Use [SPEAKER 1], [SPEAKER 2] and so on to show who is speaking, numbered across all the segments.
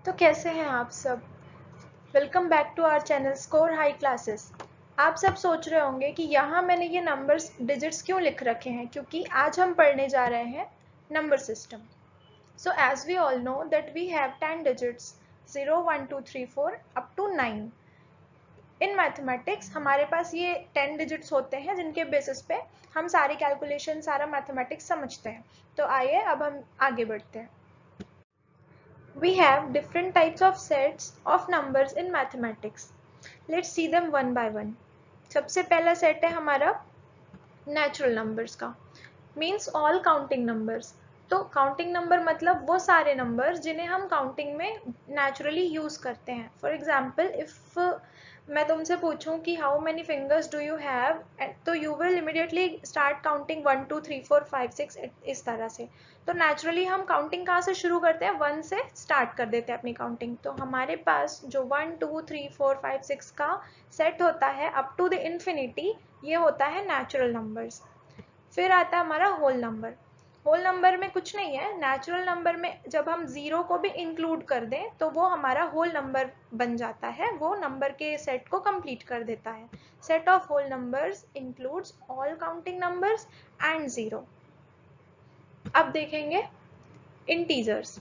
[SPEAKER 1] तो कैसे हैं आप सब। Welcome back to our channel score high classes. आप सब सोच रहे होंगे कि यहाँ मैंने ये नंबर्स डिजिट्स क्यों लिख रखे हैं, क्योंकि आज हम पढ़ने जा रहे हैं number system. So as we all know that we have 10 digits 0 1 2 3 4 up to 9। In mathematics हमारे पास ये 10 डिजिट्स होते हैं जिनके बेसिस पे हम सारी कैलकुलेशन, सारा मैथमेटिक्स समझते हैं। तो आइए अब हम आगे बढ़ते हैं। We have different types of sets of numbers in mathematics. Let's see them one by one. सबसे पहला सेट है हमारा नेचुरल नंबर्स का, मीन्स ऑल काउंटिंग नंबर्स। तो काउंटिंग नंबर मतलब वो सारे नंबर्स जिन्हें हम काउंटिंग में नेचुरली यूज करते हैं। फॉर एग्जाम्पल, इफ मैं तुमसे पूछूं कि how many fingers do you have, तो you will immediately start counting 1 2 3 4 5 6 इस तरह से। तो नेचुरली हम काउंटिंग कहाँ से शुरू करते हैं, 1 से स्टार्ट कर देते हैं अपनी काउंटिंग। तो हमारे पास जो 1 2 3 4 5 6 का सेट होता है अप टू द इन्फिनिटी, ये होता है नेचुरल नंबर्स। फिर आता है हमारा होल नंबर। होल नंबर में कुछ नहीं है, नेचुरल नंबर में जब हम जीरो को भी इंक्लूड कर दें तो वो हमारा होल नंबर बन जाता है, वो नंबर के सेट को कंप्लीट कर देता है। Set of whole numbers includes all counting numbers and zero. अब देखेंगे इंटीजर्स।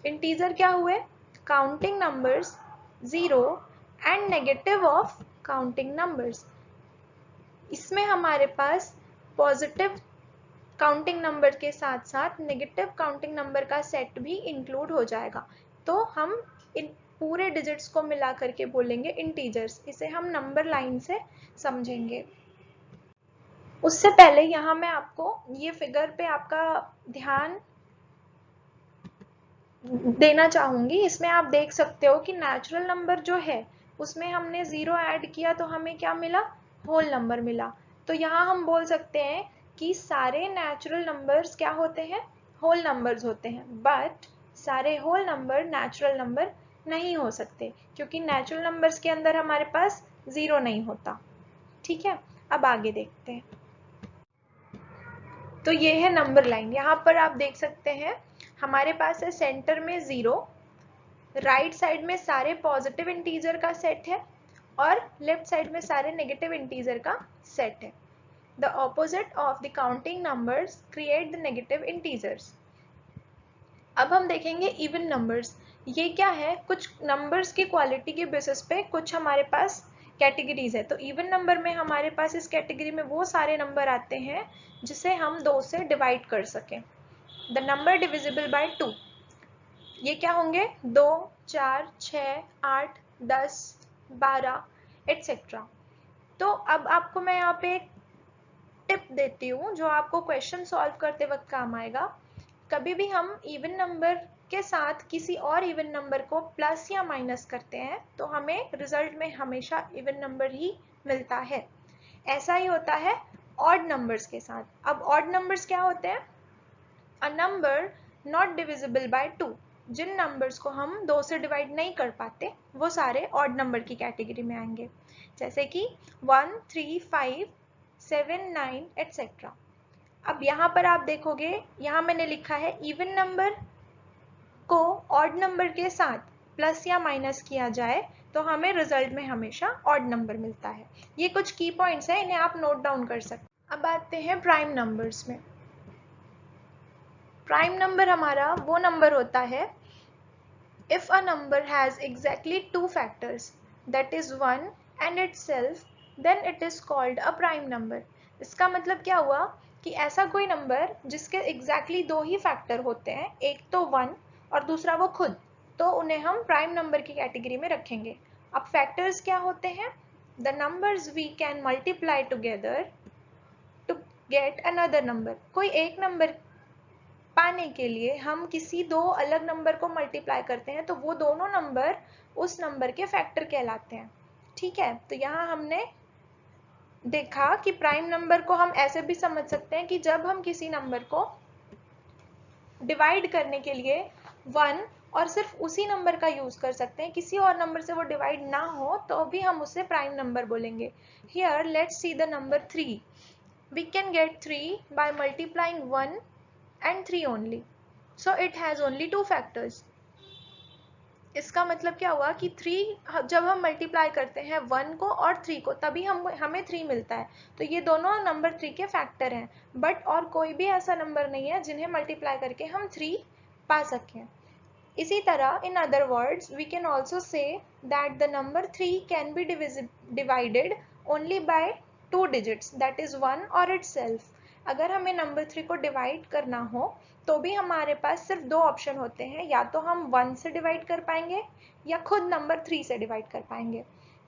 [SPEAKER 1] इंटीजर क्या हुए, counting numbers zero and negative of counting numbers. इसमें हमारे पास पॉजिटिव काउंटिंग नंबर के साथ साथ नेगेटिव काउंटिंग नंबर का सेट भी इंक्लूड हो जाएगा। तो हम इन पूरे डिजिट्स को मिला करके बोलेंगे इंटीजर्स। इसे हम नंबर लाइन से समझेंगे। उससे पहले यहाँ मैं आपको ये फिगर पे आपका ध्यान देना चाहूंगी। इसमें आप देख सकते हो कि नेचुरल नंबर जो है उसमें हमने जीरो ऐड किया तो हमें क्या मिला, होल नंबर मिला। तो यहाँ हम बोल सकते हैं कि सारे नेचुरल नंबर्स क्या होते हैं, होल नंबर्स होते हैं। बट सारे होल नंबर नेचुरल नंबर नहीं हो सकते, क्योंकि नेचुरल नंबर्स के अंदर हमारे पास जीरो नहीं होता। ठीक है, अब आगे देखते हैं। तो ये है नंबर लाइन। यहाँ पर आप देख सकते हैं हमारे पास है सेंटर में जीरो, राइट साइड में सारे पॉजिटिव इंटीजर का सेट है और लेफ्ट साइड में सारे नेगेटिव इंटीजर का सेट है। The opposite of the counting numbers create the negative integers. अब हम देखेंगे इवन नंबर्स। ये क्या है, कुछ नंबर्स की क्वालिटी के बेसिस पे कुछ हमारे पास कैटेगरीज है। तो इवन नंबर में हमारे पास इस कैटेगरी में वो सारे नंबर आते हैं जिसे हम 2 से डिवाइड कर सकें। द नंबर डिविजिबल बाय 2, ये क्या होंगे, 2 4 6 8 10 12 एटसेट्रा। तो अब आपको मैं यहाँ पे एक टिप देती हूँ जो आपको क्वेश्चन सॉल्व करते वक्त काम आएगा। कभी भी हम इवन नंबर के साथ किसी और इवन नंबर को प्लस या माइनस करते हैं तो हमें रिजल्ट में हमेशा इवन नंबर ही मिलता है। ऐसा ही होता है ऑड नंबर्स के साथ। अब ऑड नंबर्स क्या होते हैं, a number not divisible by 2। जिन नंबर्स को हम 2 से डिवाइड नहीं कर पाते वो सारे ऑड नंबर की कैटेगरी में आएंगे, जैसे कि 1 3 5 7 9 एटसेट्रा। अब यहाँ पर आप देखोगे, यहाँ मैंने लिखा है इवन नंबर को ऑड नंबर के साथ प्लस या माइनस किया जाए तो हमें रिजल्ट में हमेशा ऑड नंबर मिलता है। ये कुछ की पॉइंट्स हैं, इन्हें आप नोट डाउन कर सकते हैं। अब आते हैं प्राइम नंबर्स में। प्राइम नंबर हमारा वो नंबर होता है if a number has exactly two factors, that is 1 and itself, then it is called a prime number. इसका मतलब क्या हुआ कि ऐसा कोई नंबर जिसके exactly दो ही फैक्टर होते हैं, एक तो 1 और दूसरा वो खुद, तो उन्हें हम प्राइम नंबर की कैटेगरी में रखेंगे। अब फैक्टर्स क्या होते हैं, the numbers we can multiply together to get another number। कोई एक नंबर पाने के लिए हम किसी दो अलग नंबर को मल्टीप्लाई करते हैं तो वो दोनों नंबर उस नंबर के फैक्टर कहलाते हैं। ठीक है, तो यहाँ हमने देखा कि प्राइम नंबर को हम ऐसे भी समझ सकते हैं कि जब हम किसी नंबर को डिवाइड करने के लिए 1 और सिर्फ उसी नंबर का यूज कर सकते हैं, किसी और नंबर से वो डिवाइड ना हो तो भी हम उसे प्राइम नंबर बोलेंगे। Here let's see the number 3। We can get 3 by multiplying 1 and 3 only, so it has only two factors। इसका मतलब क्या हुआ कि 3 जब हम मल्टीप्लाई करते हैं 1 को और 3 को तभी हमें 3 मिलता है। तो ये दोनों नंबर 3 के फैक्टर हैं, बट और कोई भी ऐसा नंबर नहीं है जिन्हें मल्टीप्लाई करके हम 3 पा सकें। इसी तरह in other words we can also say that the number 3 can be divided only by 2 digits, that is 1 और इटसेल्फ। अगर हमें नंबर 3 को डिवाइड करना हो तो भी हमारे पास सिर्फ 2 ऑप्शन होते हैं, या तो हम 1 से डिवाइड कर पाएंगे या खुद नंबर 3 से डिवाइड कर पाएंगे।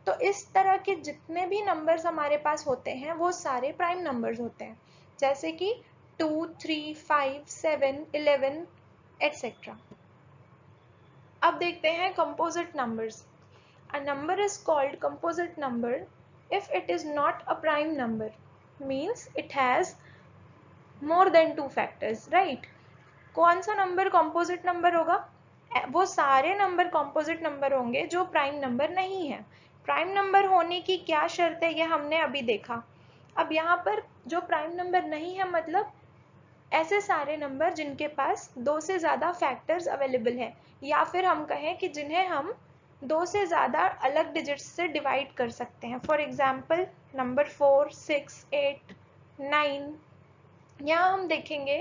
[SPEAKER 1] तो इस तरह के जितने भी नंबर्स हमारे पास होते हैं वो सारे प्राइम नंबर्स होते हैं, जैसे कि 2, 3, 5, 7, 11 एटसेट्रा। अब देखते हैं composite numbers. A number is called composite number if it is not a prime number, means it has more than 2 factors, right? कौन सा नंबर कंपोजिट नंबर होगा? वो सारे नंबर कंपोजिट नंबर होंगे जो प्राइम नंबर नहीं है। प्राइम नंबर होने की क्या शर्त है, ये हमने अभी देखा। अब यहाँ पर जो प्राइम नंबर नहीं है मतलब ऐसे सारे नंबर जिनके पास 2 से ज़्यादा फैक्टर्स अवेलेबल है, या फिर हम कहें कि जिन्हें हम 2 से ज़्यादा अलग डिजिट्स से डिवाइड कर सकते हैं। For example number 4, 6, 8, 9। यहाँ हम देखेंगे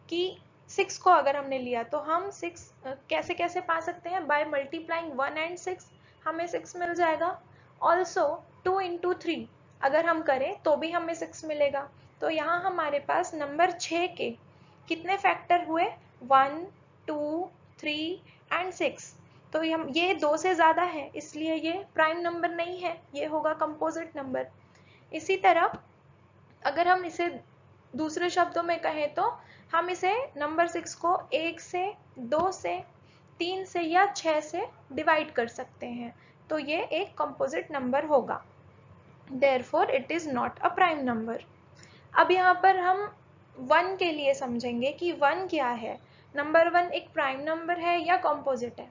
[SPEAKER 1] कि 6 को अगर हमने लिया तो हम 6 कैसे कैसे पा सकते हैं? बाय मल्टीप्लाइंग 1 एंड 6 हमें 6 मिल जाएगा। ऑल्सो 2 इंटू 3 अगर हम करें तो भी हमें 6 मिलेगा। तो यहाँ हमारे पास नंबर 6 के कितने फैक्टर हुए? 1, 2, 3 एंड 6। तो ये 2 से ज़्यादा है, इसलिए ये प्राइम नंबर नहीं है, ये होगा कंपोजिट नंबर। इसी तरह अगर हम इसे दूसरे शब्दों में कहें तो हम इसे नंबर 6 को 1 से, 2 से, 3 से या 6 से डिवाइड कर सकते हैं, तो ये एक कंपोजिट नंबर होगा। Therefore it is not a prime number। अब यहाँ पर हम 1 के लिए समझेंगे कि 1 क्या है। नंबर 1 एक प्राइम नंबर है या कंपोजिट है?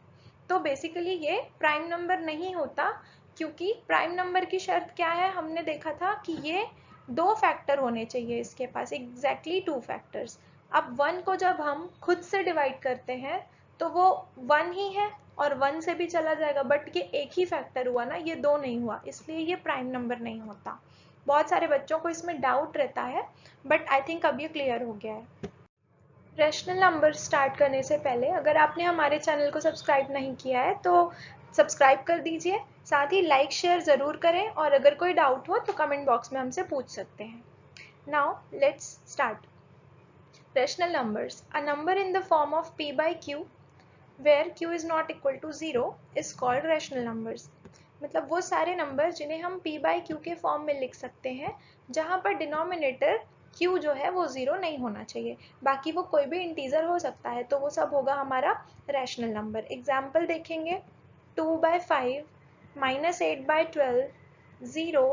[SPEAKER 1] तो बेसिकली ये प्राइम नंबर नहीं होता, क्योंकि प्राइम नंबर की शर्त क्या है? हमने देखा था कि ये 2 फैक्टर होने चाहिए इसके पास, एग्जैक्टली 2 फैक्टर्स। अब 1 को जब हम खुद से डिवाइड करते हैं तो वो 1 ही है और 1 से भी चला जाएगा, बट ये एक ही फैक्टर हुआ ना, ये 2 नहीं हुआ, इसलिए ये प्राइम नंबर नहीं होता। बहुत सारे बच्चों को इसमें डाउट रहता है, बट आई थिंक अब ये क्लियर हो गया है। रैशनल नंबर स्टार्ट करने से पहले अगर आपने हमारे चैनल को सब्सक्राइब नहीं किया है तो सब्सक्राइब कर दीजिए, साथ ही लाइक शेयर ज़रूर करें, और अगर कोई डाउट हो तो कमेंट बॉक्स में हमसे पूछ सकते हैं। Now let's start. Rational numbers, a number in the form of p by q where q is not equal to 0 is called rational numbers। मतलब वो सारे नंबर जिन्हें हम p by q के फॉर्म में लिख सकते हैं जहाँ पर डिनोमिनेटर q जो है वो 0 नहीं होना चाहिए, बाकी वो कोई भी इंटीजर हो सकता है, तो वो सब होगा हमारा रैशनल नंबर। एग्जाम्पल देखेंगे 2 by 5, -8 by 12, 0,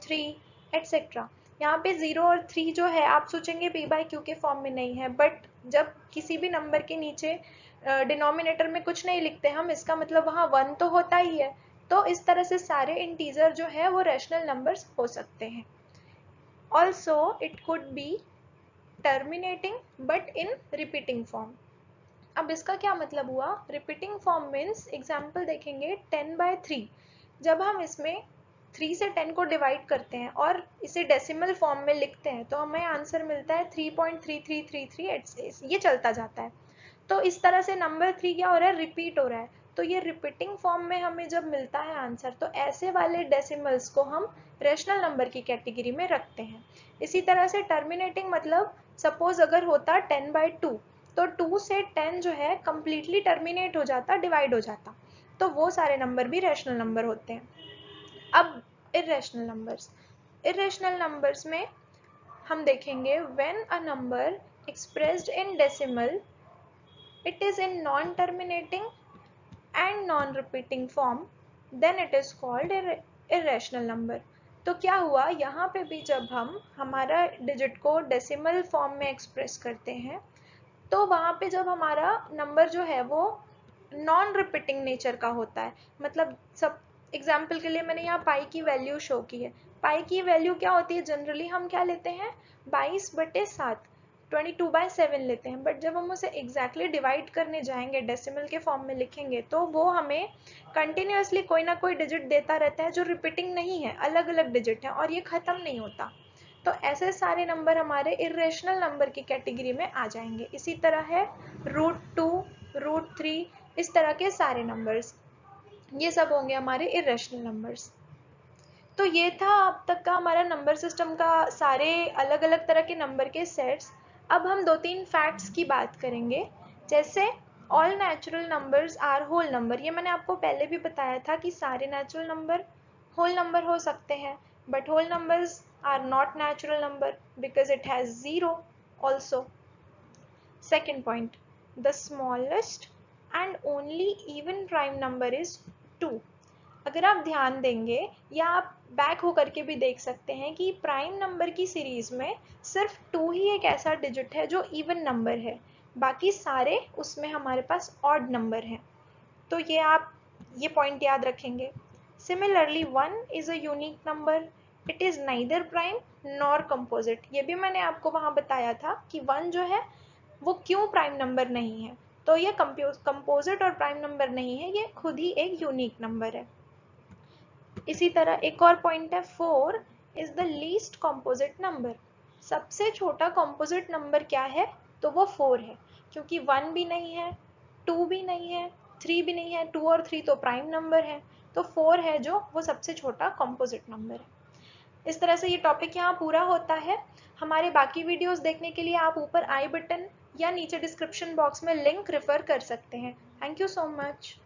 [SPEAKER 1] 3 एटसेट्रा। यहाँ पे 0 और 3 जो है आप सोचेंगे p by q के फॉर्म में नहीं है, बट जब किसी भी नंबर के नीचे डिनोमिनेटर में कुछ नहीं लिखते हम, इसका मतलब वहाँ 1 तो होता ही है। तो इस तरह से सारे इंटीजर जो है वो रैशनल नंबर्स हो सकते हैं। Also it could be terminating but in repeating form. अब इसका क्या मतलब हुआ? रिपीटिंग फॉर्म मीन्स एग्जाम्पल देखेंगे 10 by 3। जब हम इसमें 3 से 10 को डिवाइड करते हैं और इसे डेसिमल फॉर्म में लिखते हैं तो हमें आंसर मिलता है 3.3333, ये चलता जाता है। तो इस तरह से नंबर 3 क्या हो रहा है? रिपीट हो रहा है। तो ये रिपीटिंग फॉर्म में हमें जब मिलता है आंसर, तो ऐसे वाले डेसिमल्स को हम रैशनल नंबर की कैटेगरी में रखते हैं। इसी तरह से टर्मिनेटिंग मतलब सपोज अगर होता 10 by 2, तो 2 से 10 जो है कम्प्लीटली टर्मिनेट हो जाता, डिवाइड हो जाता, तो वो सारे नंबर भी रैशनल नंबर होते हैं। अब इर्रेशनल नंबर्स, इर्रेशनल नंबर्स में हम देखेंगे when a number expressed in decimal it is in non-terminating and non-repeating form, then it is called irrational number। तो क्या हुआ यहाँ पे भी, जब हम हमारा डिजिट को डेसिमल फॉर्म में एक्सप्रेस करते हैं तो वहाँ पे जब हमारा नंबर जो है वो नॉन रिपीटिंग नेचर का होता है। मतलब सब एग्जाम्पल के लिए मैंने यहाँ पाई की वैल्यू शो की है। पाई की वैल्यू क्या होती है? जनरली हम क्या लेते हैं? 22/7। 22/7 लेते हैं, बट जब हम उसे एग्जैक्टली डिवाइड करने जाएंगे, डेसिमल के फॉर्म में लिखेंगे, तो वो हमें कंटिन्यूसली कोई ना कोई डिजिट देता रहता है जो रिपीटिंग नहीं है, अलग अलग डिजिट है और ये ख़त्म नहीं होता। तो ऐसे सारे नंबर हमारे इरेशनल नंबर की कैटेगरी में आ जाएंगे। इसी तरह है √2, √3, इस तरह के सारे नंबर्स, ये सब होंगे हमारे इरेशनल नंबर्स। तो ये था अब तक का हमारा नंबर सिस्टम का सारे अलग अलग तरह के नंबर के सेट्स। अब हम 2-3 फैक्ट्स की बात करेंगे, जैसे all natural numbers are whole number. ये मैंने आपको पहले भी बताया था कि सारे नेचुरल नंबर होल नंबर हो सकते हैं, but whole numbers are not natural number because it has zero also. Second point, the smallest and only even prime number is 2। अगर आप ध्यान देंगे या आप बैक होकर के भी देख सकते हैं कि प्राइम नंबर की सीरीज में सिर्फ 2 ही एक ऐसा डिजिट है जो इवन नंबर है, बाकी सारे उसमें हमारे पास ऑड नंबर हैं। तो ये आप ये पॉइंट याद रखेंगे। Similarly 1 is a unique number, it is neither prime nor composite. ये भी मैंने आपको वहाँ बताया था कि 1 जो है वो क्यों प्राइम नंबर नहीं है। तो ये कंपोजिट और प्राइम नंबर नहीं है, ये खुद ही एक यूनिक नंबर है। इसी तरह एक और पॉइंट है, 4 is the least composite number. सबसे छोटा कॉम्पोजिट नंबर क्या है, तो वो 4 है, क्योंकि 1 भी नहीं है, 2 भी नहीं है, 3 भी नहीं है। 2 और 3 तो प्राइम नंबर है, तो 4 है जो वो सबसे छोटा कॉम्पोजिट नंबर है। इस तरह से ये टॉपिक यहाँ पूरा होता है। हमारे बाकी वीडियोस देखने के लिए आप ऊपर आई बटन या नीचे डिस्क्रिप्शन बॉक्स में लिंक रेफर कर सकते हैं। Thank you so much.